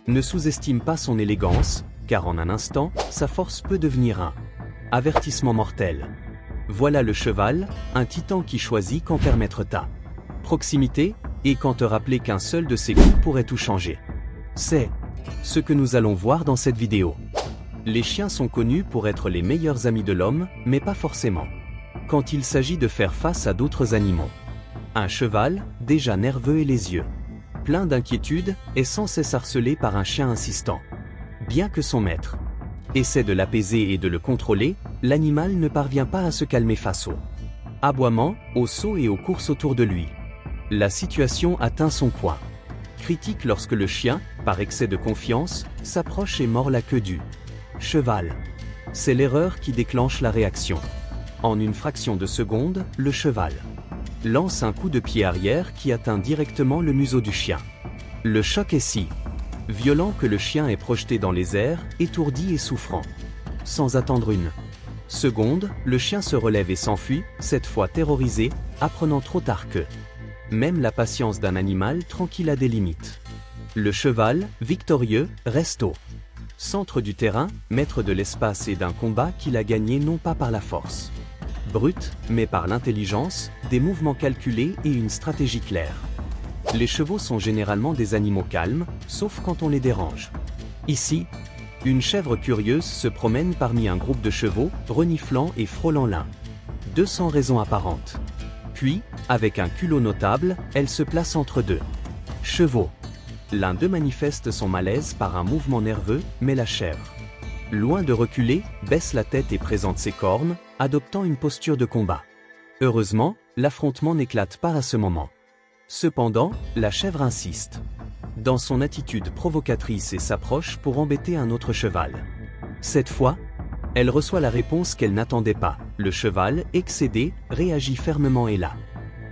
Ne sous-estime pas son élégance, car en un instant, sa force peut devenir un avertissement mortel. Voilà le cheval, un titan qui choisit quand permettre ta proximité, et quand te rappeler qu'un seul de ses coups pourrait tout changer. C'est ce que nous allons voir dans cette vidéo. Les chiens sont connus pour être les meilleurs amis de l'homme, mais pas forcément quand il s'agit de faire face à d'autres animaux. Un cheval, déjà nerveux et les yeux plein d'inquiétude, est sans cesse harcelé par un chien insistant. Bien que son maître essaie de l'apaiser et de le contrôler, l'animal ne parvient pas à se calmer face aux aboiements, aux sauts et aux courses autour de lui. La situation atteint son point critique lorsque le chien, par excès de confiance, s'approche et mord la queue du cheval. C'est l'erreur qui déclenche la réaction. En une fraction de seconde, le cheval lance un coup de pied arrière qui atteint directement le museau du chien. Le choc est si violent que le chien est projeté dans les airs, étourdi et souffrant. Sans attendre une seconde, le chien se relève et s'enfuit, cette fois terrorisé, apprenant trop tard que même la patience d'un animal tranquille a des limites. Le cheval, victorieux, reste au centre du terrain, maître de l'espace et d'un combat qu'il a gagné non pas par la force brute, mais par l'intelligence, des mouvements calculés et une stratégie claire. Les chevaux sont généralement des animaux calmes, sauf quand on les dérange. Ici, une chèvre curieuse se promène parmi un groupe de chevaux, reniflant et frôlant l'un d'eux sans raison apparente. Puis, avec un culot notable, elle se place entre deux chevaux. L'un d'eux manifeste son malaise par un mouvement nerveux, mais la chèvre, loin de reculer, baisse la tête et présente ses cornes, adoptant une posture de combat. Heureusement, l'affrontement n'éclate pas à ce moment. Cependant, la chèvre insiste dans son attitude provocatrice et s'approche pour embêter un autre cheval. Cette fois, elle reçoit la réponse qu'elle n'attendait pas. Le cheval, excédé, réagit fermement et la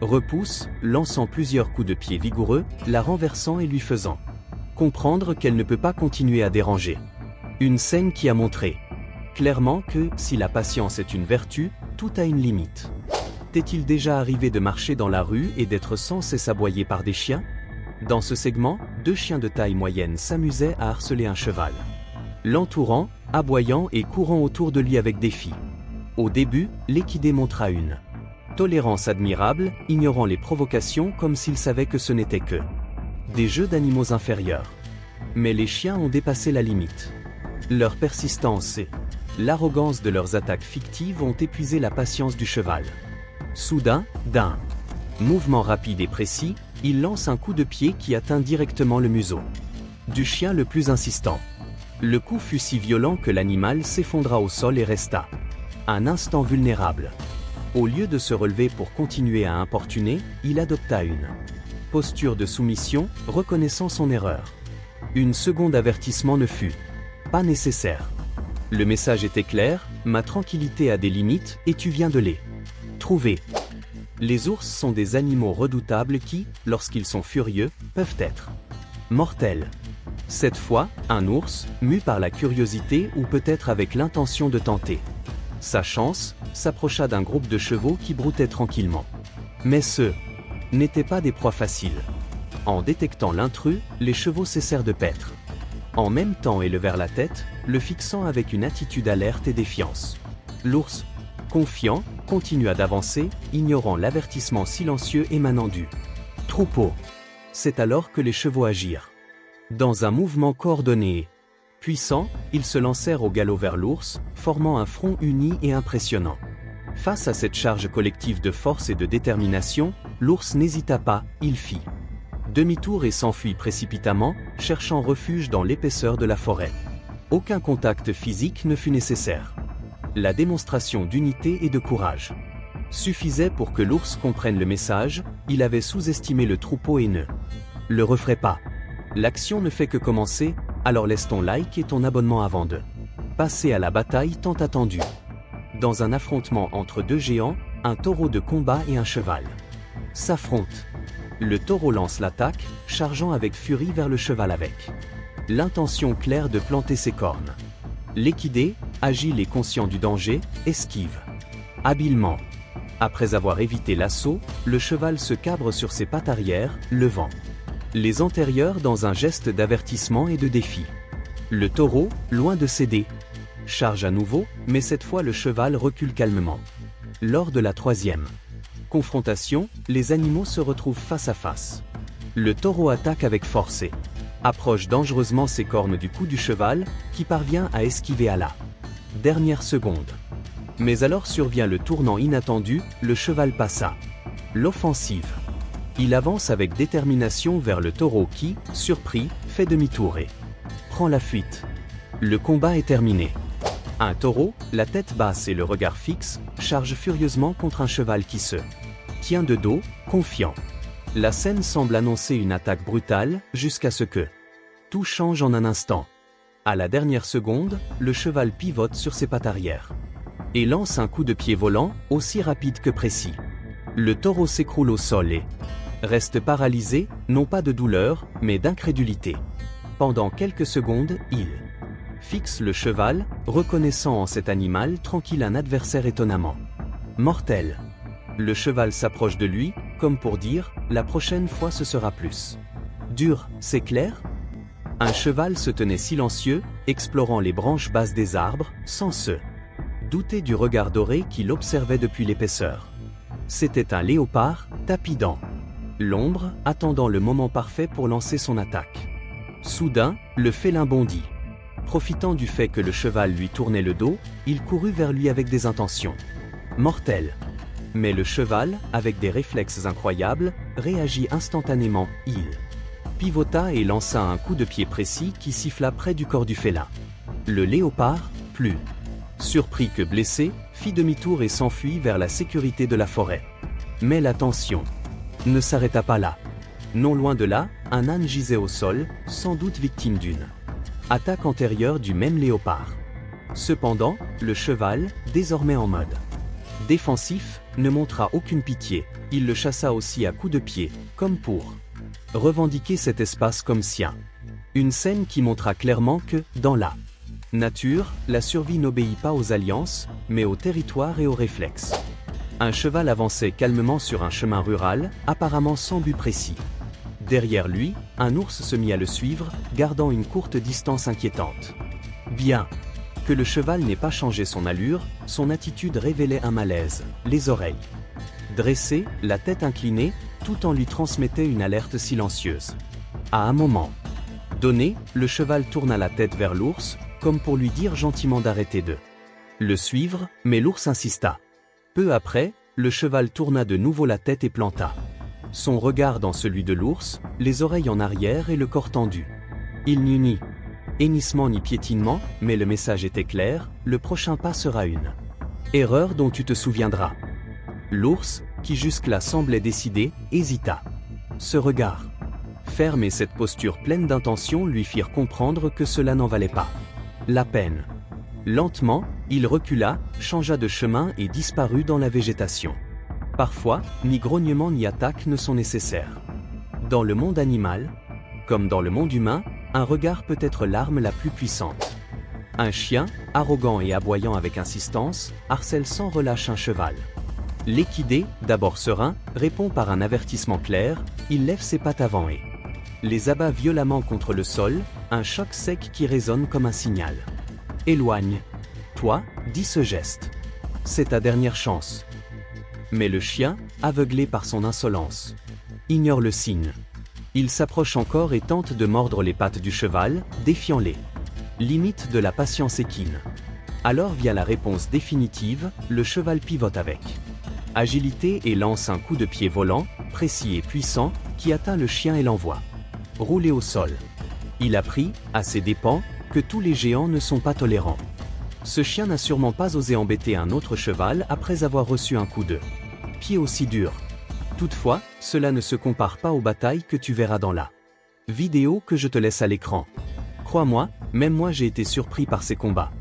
repousse, lançant plusieurs coups de pied vigoureux, la renversant et lui faisant comprendre qu'elle ne peut pas continuer à déranger. Une scène qui a montré clairement que, si la patience est une vertu, tout a une limite. T'est-il déjà arrivé de marcher dans la rue et d'être sans cesse aboyé par des chiens? Dans ce segment, deux chiens de taille moyenne s'amusaient à harceler un cheval, l'entourant, aboyant et courant autour de lui avec défi. Au début, l'équidé montra une tolérance admirable, ignorant les provocations comme s'il savait que ce n'était que des jeux d'animaux inférieurs. Mais les chiens ont dépassé la limite. Leur persistance et l'arrogance de leurs attaques fictives ont épuisé la patience du cheval. Soudain, d'un mouvement rapide et précis, il lance un coup de pied qui atteint directement le museau du chien le plus insistant. Le coup fut si violent que l'animal s'effondra au sol et resta un instant vulnérable. Au lieu de se relever pour continuer à importuner, il adopta une posture de soumission, reconnaissant son erreur. Une seconde avertissement ne fut pas nécessaire. Le message était clair, ma tranquillité a des limites et tu viens de les trouver. Les ours sont des animaux redoutables qui, lorsqu'ils sont furieux, peuvent être mortels. Cette fois, un ours, mu par la curiosité ou peut-être avec l'intention de tenter sa chance, s'approcha d'un groupe de chevaux qui broutaient tranquillement. Mais ce n'étaient pas des proies faciles. En détectant l'intrus, les chevaux cessèrent de paître. En même temps élevèrent la tête, le fixant avec une attitude alerte et défiance. L'ours, confiant, continua d'avancer, ignorant l'avertissement silencieux émanant du troupeau. C'est alors que les chevaux agirent. Dans un mouvement coordonné et puissant, ils se lancèrent au galop vers l'ours, formant un front uni et impressionnant. Face à cette charge collective de force et de détermination, l'ours n'hésita pas, il fit demi-tour et s'enfuit précipitamment, cherchant refuge dans l'épaisseur de la forêt. Aucun contact physique ne fut nécessaire. La démonstration d'unité et de courage suffisait pour que l'ours comprenne le message, il avait sous-estimé le troupeau et ne le referait pas. L'action ne fait que commencer, alors laisse ton like et ton abonnement avant de passer à la bataille tant attendue. Dans un affrontement entre deux géants, un taureau de combat et un cheval s'affrontent. Le taureau lance l'attaque, chargeant avec furie vers le cheval avec l'intention claire de planter ses cornes. L'équidé, agile et conscient du danger, esquive habilement. Après avoir évité l'assaut, le cheval se cabre sur ses pattes arrière, levant Les antérieurs dans un geste d'avertissement et de défi. Le taureau, loin de céder, charge à nouveau, mais cette fois le cheval recule calmement. Lors de la troisième confrontation, les animaux se retrouvent face à face. Le taureau attaque avec force et approche dangereusement ses cornes du cou du cheval, qui parvient à esquiver à la dernière seconde. Mais alors survient le tournant inattendu, le cheval passe à l'offensive. Il avance avec détermination vers le taureau qui, surpris, fait demi-tour et prend la fuite. Le combat est terminé. Un taureau, la tête basse et le regard fixe, charge furieusement contre un cheval qui se tient de dos, confiant. La scène semble annoncer une attaque brutale, jusqu'à ce que tout change en un instant. À la dernière seconde, le cheval pivote sur ses pattes arrière et lance un coup de pied volant, aussi rapide que précis. Le taureau s'écroule au sol et reste paralysé, non pas de douleur, mais d'incrédulité. Pendant quelques secondes, il fixe le cheval, reconnaissant en cet animal tranquille un adversaire étonnamment mortel. Le cheval s'approche de lui, comme pour dire, la prochaine fois ce sera plus dur, c'est clair? Un cheval se tenait silencieux, explorant les branches basses des arbres, sans se douter du regard doré qui l'observait depuis l'épaisseur. C'était un léopard, tapis dans l'ombre, attendant le moment parfait pour lancer son attaque. Soudain, le félin bondit. Profitant du fait que le cheval lui tournait le dos, il courut vers lui avec des intentions mortelles. Mais le cheval, avec des réflexes incroyables, réagit instantanément. Il pivota et lança un coup de pied précis qui siffla près du corps du félin. Le léopard, plus surpris que blessé, fit demi-tour et s'enfuit vers la sécurité de la forêt. Mais la tension ne s'arrêta pas là. Non loin de là, un âne gisait au sol, sans doute victime d'une attaque antérieure du même léopard. Cependant, le cheval, désormais en mode défensif, ne montra aucune pitié. Il le chassa aussi à coups de pied, comme pour revendiquer cet espace comme sien. Une scène qui montra clairement que, dans la nature, la survie n'obéit pas aux alliances, mais au territoire et aux réflexes. Un cheval avançait calmement sur un chemin rural, apparemment sans but précis. Derrière lui, un ours se mit à le suivre, gardant une courte distance inquiétante. Bien que le cheval n'ait pas changé son allure, son attitude révélait un malaise, les oreilles dressées, la tête inclinée, tout en lui transmettait une alerte silencieuse. À un moment donné, le cheval tourna la tête vers l'ours, comme pour lui dire gentiment d'arrêter de le suivre, mais l'ours insista. Peu après, le cheval tourna de nouveau la tête et planta son regard dans celui de l'ours, les oreilles en arrière et le corps tendu. Il n'y eut ni hennissement ni piétinement, mais le message était clair, le prochain pas sera une erreur dont tu te souviendras. L'ours, qui jusque-là semblait décidé, hésita. Ce regard ferme et cette posture pleine d'intention lui firent comprendre que cela n'en valait pas la peine. Lentement, il recula, changea de chemin et disparut dans la végétation. Parfois, ni grognement ni attaque ne sont nécessaires. Dans le monde animal, comme dans le monde humain, un regard peut être l'arme la plus puissante. Un chien, arrogant et aboyant avec insistance, harcèle sans relâche un cheval. L'équidé, d'abord serein, répond par un avertissement clair, il lève ses pattes avant et les abat violemment contre le sol, un choc sec qui résonne comme un signal. Éloigne. Toi, dis ce geste. C'est ta dernière chance. Mais le chien, aveuglé par son insolence, ignore le signe. Il s'approche encore et tente de mordre les pattes du cheval, défiant les limites de la patience équine. Alors vient la réponse définitive, le cheval pivote avec agilité et lance un coup de pied volant, précis et puissant, qui atteint le chien et l'envoie rouler au sol. Il apprit, à ses dépens, que tous les géants ne sont pas tolérants. Ce chien n'a sûrement pas osé embêter un autre cheval après avoir reçu un coup de pied aussi dur. Toutefois, cela ne se compare pas aux batailles que tu verras dans la vidéo que je te laisse à l'écran. Crois-moi, même moi j'ai été surpris par ces combats.